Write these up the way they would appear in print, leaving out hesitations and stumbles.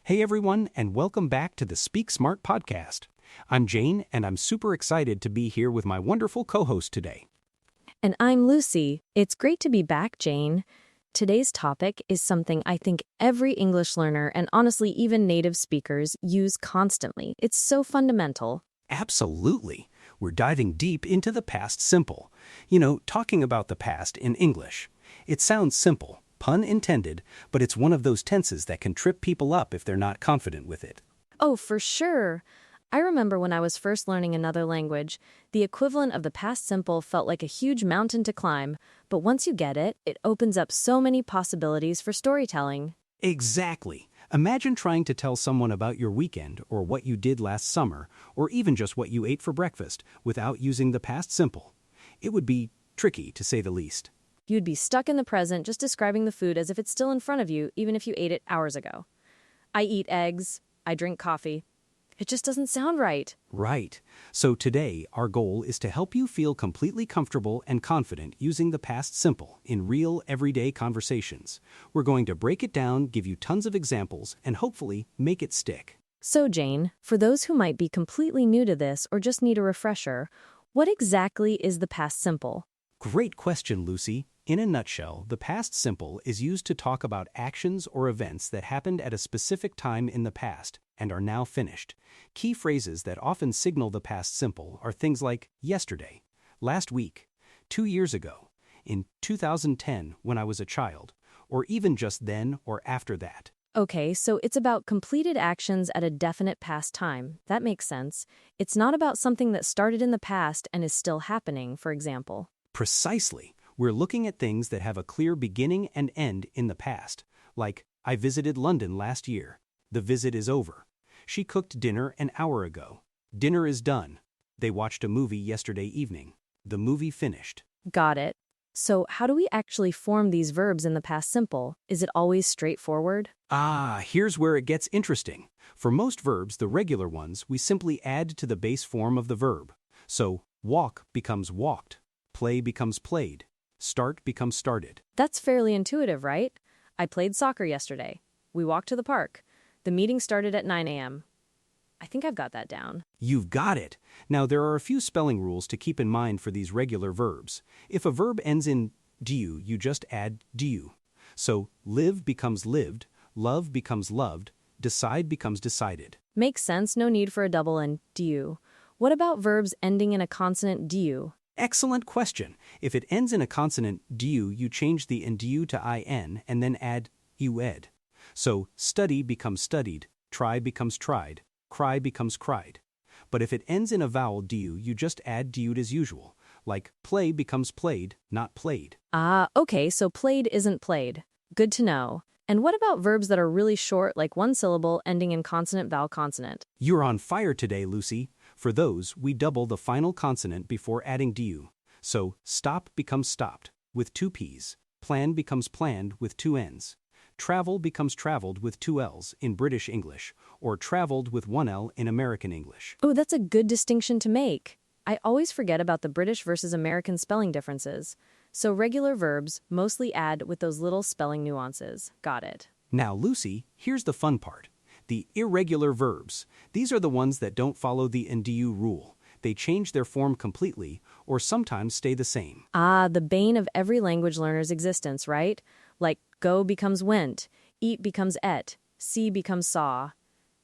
Hey everyone, and welcome back to the Speak Smart podcast. I'm Jane, and I'm super excited to be here with my wonderful co-host today. And I'm Lucy. It's great to be back, Jane. Today's topic is something I think every English learner and honestly even native speakers use constantly. It's so fundamental. Absolutely. We're diving deep into the past simple. Talking about the past in English. It sounds simple, pun intended, but it's one of those tenses that can trip people up if they're not confident with it. Oh, for sure. I remember when I was first learning another language, the equivalent of the past simple felt like a huge mountain to climb, but once you get it, it opens up so many possibilities for storytelling. Exactly. Imagine trying to tell someone about your weekend or what you did last summer, or even just what you ate for breakfast without using the past simple. It would be tricky, to say the least. You'd be stuck in the present just describing the food as if it's still in front of you, even if you ate it hours ago. I eat eggs. I drink coffee. It just doesn't sound right. Right. So today, our goal is to help you feel completely comfortable and confident using the past simple in real, everyday conversations. We're going to break it down, give you tons of examples, and hopefully make it stick. So, Jane, for those who might be completely new to this or just need a refresher, what exactly is the past simple? Great question, Lucy. In a nutshell, the past simple is used to talk about actions or events that happened at a specific time in the past and are now finished. Key phrases that often signal the past simple are things like yesterday, last week, 2 years ago, in 2010 when I was a child, or even just then or after that. Okay, so it's about completed actions at a definite past time. That makes sense. It's not about something that started in the past and is still happening, for example. Precisely. We're looking at things that have a clear beginning and end in the past, like, I visited London last year. The visit is over. She cooked dinner an hour ago. Dinner is done. They watched a movie yesterday evening. The movie finished. Got it. So how do we actually form these verbs in the past simple? Is it always straightforward? Here's where it gets interesting. For most verbs, the regular ones, we simply add to the base form of the verb. So, walk becomes walked. Play becomes played. Start becomes started. That's fairly intuitive, right? I played soccer yesterday. We walked to the park. The meeting started at 9 a.m. I think I've got that down. You've got it. Now, there are a few spelling rules to keep in mind for these regular verbs. If a verb ends in du, you just add du. So, live becomes lived, love becomes loved, decide becomes decided. Makes sense, no need for a double and du. What about verbs ending in a consonant du? Excellent question. If it ends in a consonant du, you change the ndu to in and then add ued. So, study becomes studied, try becomes tried, cry becomes cried. But if it ends in a vowel du, you just add du'd as usual, like play becomes played, not played. Okay, so played isn't played. Good to know. And what about verbs that are really short, like one syllable ending in consonant, vowel, consonant? You're on fire today, Lucy. For those, we double the final consonant before adding du. So, stop becomes stopped, with 2 P's. Plan becomes planned, with 2 N's. Travel becomes traveled with 2 L's in British English, or traveled with 1 L in American English. Oh, that's a good distinction to make. I always forget about the British versus American spelling differences. So regular verbs mostly add with those little spelling nuances. Got it. Now, Lucy, here's the fun part. The irregular verbs. These are the ones that don't follow the ndu rule. They change their form completely, or sometimes stay the same. The bane of every language learner's existence, right? Like go becomes went, eat becomes ate, see becomes saw.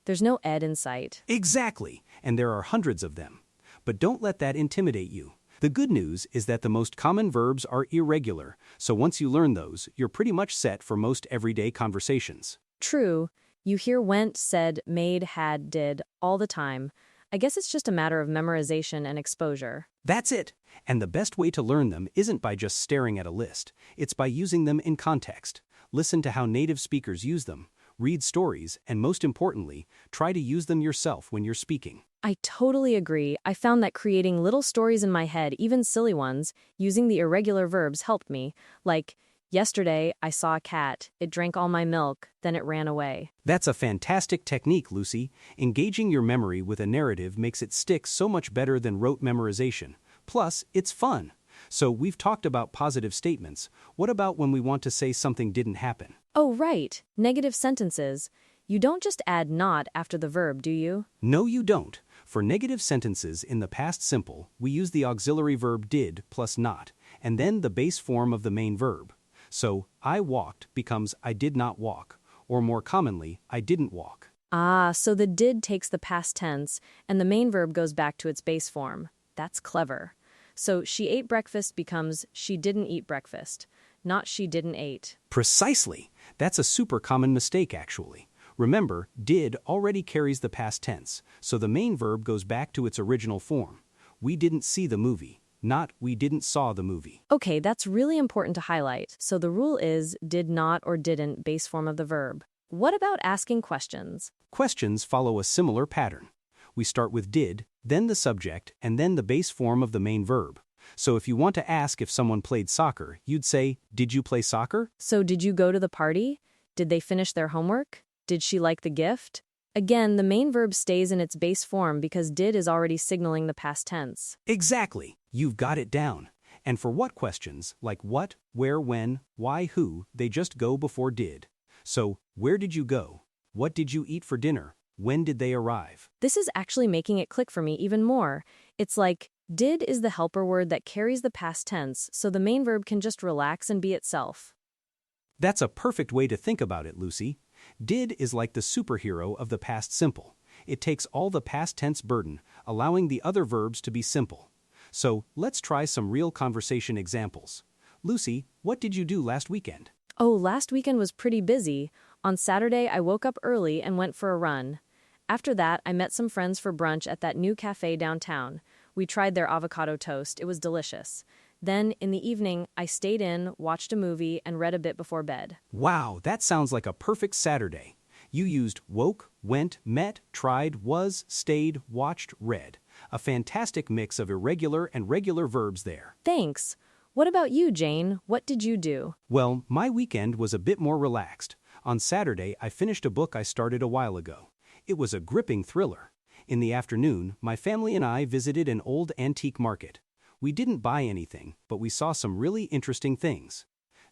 There's no ed in sight. Exactly, and there are hundreds of them. But don't let that intimidate you. The good news is that the most common verbs are irregular, so once you learn those, you're pretty much set for most everyday conversations. True. You hear went, said, made, had, did all the time. I guess it's just a matter of memorization and exposure. That's it. And the best way to learn them isn't by just staring at a list. It's by using them in context. Listen to how native speakers use them. Read stories, and most importantly, try to use them yourself when you're speaking. I totally agree. I found that creating little stories in my head, even silly ones, using the irregular verbs helped me. Like, yesterday, I saw a cat. It drank all my milk, then it ran away. That's a fantastic technique, Lucy. Engaging your memory with a narrative makes it stick so much better than rote memorization. Plus, it's fun. So we've talked about positive statements. What about when we want to say something didn't happen? Oh, right. Negative sentences. You don't just add not after the verb, do you? No, you don't. For negative sentences in the past simple, we use the auxiliary verb did plus not, and then the base form of the main verb. So, I walked becomes I did not walk, or more commonly, I didn't walk. Ah, so the did takes the past tense, and the main verb goes back to its base form. That's clever. So she ate breakfast becomes she didn't eat breakfast, not she didn't ate. Precisely. That's a super common mistake, actually. Remember, did already carries the past tense, so the main verb goes back to its original form. We didn't see the movie, not we didn't saw the movie. Okay, that's really important to highlight. So the rule is did not or didn't base form of the verb. What about asking questions? Questions follow a similar pattern. We start with did, then the subject, and then the base form of the main verb. So if you want to ask if someone played soccer, you'd say, did you play soccer? So did you go to the party? Did they finish their homework? Did she like the gift? Again, the main verb stays in its base form because did is already signaling the past tense. Exactly. You've got it down. And for what questions, like what, where, when, why, who, they just go before did. So, where did you go? What did you eat for dinner? When did they arrive? This is actually making it click for me even more. It's like, did is the helper word that carries the past tense, so the main verb can just relax and be itself. That's a perfect way to think about it, Lucy. Did is like the superhero of the past simple. It takes all the past tense burden, allowing the other verbs to be simple. So, let's try some real conversation examples. Lucy, what did you do last weekend? Oh, last weekend was pretty busy. On Saturday, I woke up early and went for a run. After that, I met some friends for brunch at that new cafe downtown. We tried their avocado toast. It was delicious. Then, in the evening, I stayed in, watched a movie, and read a bit before bed. Wow, that sounds like a perfect Saturday. You used woke, went, met, tried, was, stayed, watched, read. A fantastic mix of irregular and regular verbs there. Thanks. What about you, Jane? What did you do? Well, my weekend was a bit more relaxed. On Saturday, I finished a book I started a while ago. It was a gripping thriller. In the afternoon, my family and I visited an old antique market. We didn't buy anything, but we saw some really interesting things.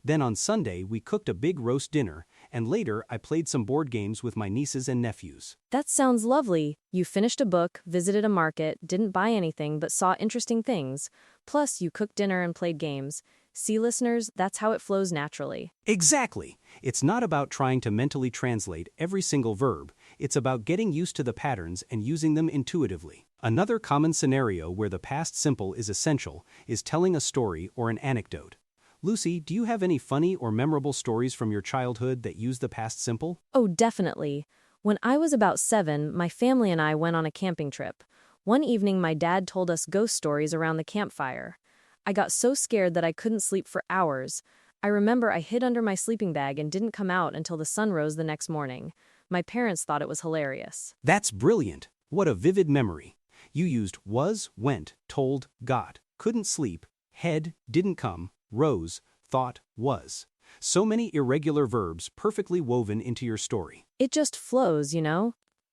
Then on Sunday, we cooked a big roast dinner, and later I played some board games with my nieces and nephews. That sounds lovely. You finished a book, visited a market, didn't buy anything but saw interesting things. Plus, you cooked dinner and played games. See, listeners, that's how it flows naturally. Exactly. It's not about trying to mentally translate every single verb. It's about getting used to the patterns and using them intuitively. Another common scenario where the past simple is essential is telling a story or an anecdote. Lucy, do you have any funny or memorable stories from your childhood that use the past simple? Oh, definitely. When I was about 7, my family and I went on a camping trip. One evening, my dad told us ghost stories around the campfire. I got so scared that I couldn't sleep for hours. I remember I hid under my sleeping bag and didn't come out until the sun rose the next morning. My parents thought it was hilarious. That's brilliant. What a vivid memory. You used was, went, told, got, couldn't sleep, had, didn't come, rose, thought, was. So many irregular verbs perfectly woven into your story. It just flows,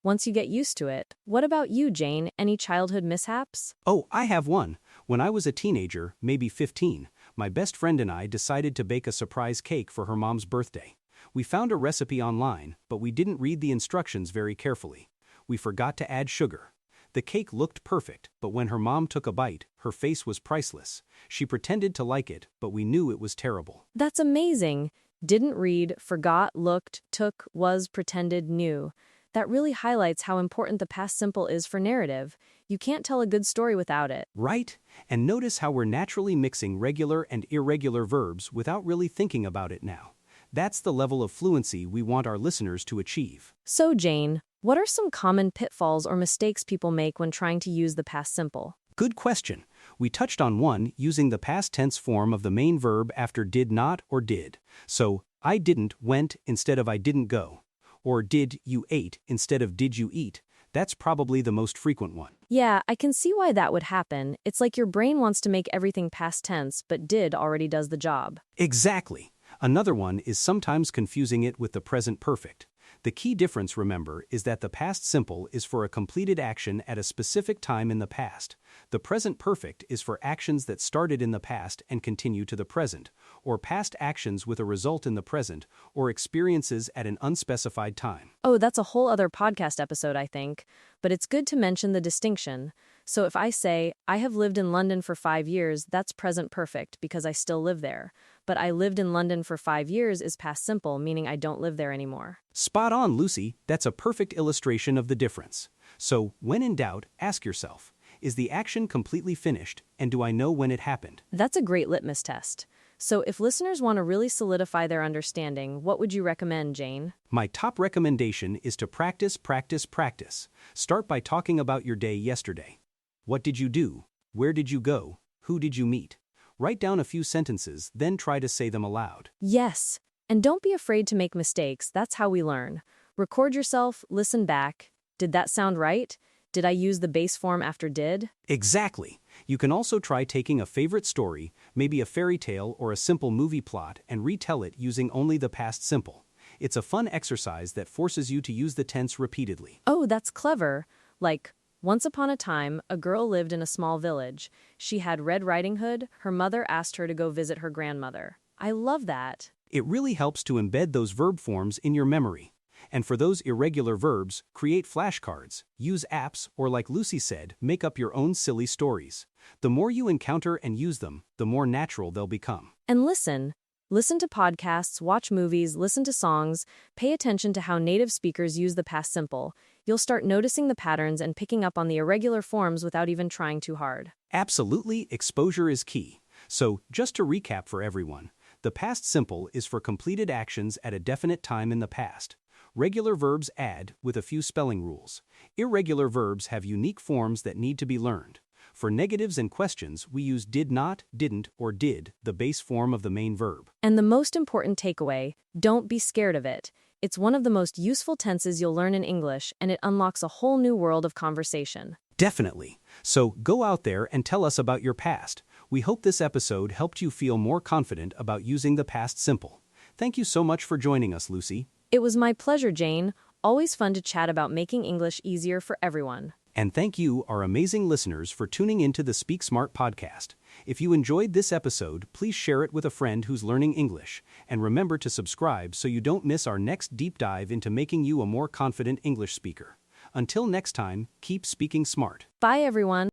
once you get used to it. What about you, Jane? Any childhood mishaps? Oh, I have one. When I was a teenager, maybe 15, my best friend and I decided to bake a surprise cake for her mom's birthday. We found a recipe online, but we didn't read the instructions very carefully. We forgot to add sugar. The cake looked perfect, but when her mom took a bite, her face was priceless. She pretended to like it, but we knew it was terrible. That's amazing. Didn't read, forgot, looked, took, was, pretended, knew. That really highlights how important the past simple is for narrative. You can't tell a good story without it. Right? And notice how we're naturally mixing regular and irregular verbs without really thinking about it now. That's the level of fluency we want our listeners to achieve. So, Jane, what are some common pitfalls or mistakes people make when trying to use the past simple? Good question. We touched on one, using the past tense form of the main verb after did not or did. So, I didn't went instead of I didn't go. Or did you ate instead of did you eat. That's probably the most frequent one. Yeah, I can see why that would happen. It's like your brain wants to make everything past tense, but did already does the job. Exactly. Another one is sometimes confusing it with the present perfect. The key difference, remember, is that the past simple is for a completed action at a specific time in the past. The present perfect is for actions that started in the past and continue to the present, or past actions with a result in the present, or experiences at an unspecified time. Oh, that's a whole other podcast episode, I think. But it's good to mention the distinction. So if I say, I have lived in London for 5 years, that's present perfect because I still live there. But I lived in London for 5 years is past simple, meaning I don't live there anymore. Spot on, Lucy. That's a perfect illustration of the difference. So, when in doubt, ask yourself, is the action completely finished, and do I know when it happened? That's a great litmus test. So if listeners want to really solidify their understanding, what would you recommend, Jane? My top recommendation is to practice, practice, practice. Start by talking about your day yesterday. What did you do? Where did you go? Who did you meet? Write down a few sentences, then try to say them aloud. Yes, and don't be afraid to make mistakes. That's how we learn. Record yourself, listen back. Did that sound right? Did I use the base form after did? Exactly. You can also try taking a favorite story, maybe a fairy tale or a simple movie plot, and retell it using only the past simple. It's a fun exercise that forces you to use the tense repeatedly. Oh, that's clever. Like, once upon a time, a girl lived in a small village. She had Red Riding Hood. Her mother asked her to go visit her grandmother. I love that. It really helps to embed those verb forms in your memory. And for those irregular verbs, create flashcards, use apps, or like Lucy said, make up your own silly stories. The more you encounter and use them, the more natural they'll become. And listen. Listen to podcasts, watch movies, listen to songs, pay attention to how native speakers use the past simple. You'll start noticing the patterns and picking up on the irregular forms without even trying too hard. Absolutely, exposure is key. So, just to recap for everyone, the past simple is for completed actions at a definite time in the past. Regular verbs add, with a few spelling rules. Irregular verbs have unique forms that need to be learned. For negatives and questions, we use did not, didn't, or did, the base form of the main verb. And the most important takeaway, don't be scared of it. It's one of the most useful tenses you'll learn in English, and it unlocks a whole new world of conversation. Definitely. So go out there and tell us about your past. We hope this episode helped you feel more confident about using the past simple. Thank you so much for joining us, Lucy. It was my pleasure, Jane. Always fun to chat about making English easier for everyone. And thank you, our amazing listeners, for tuning into the Speak Smart podcast. If you enjoyed this episode, please share it with a friend who's learning English. And remember to subscribe so you don't miss our next deep dive into making you a more confident English speaker. Until next time, keep speaking smart. Bye, everyone.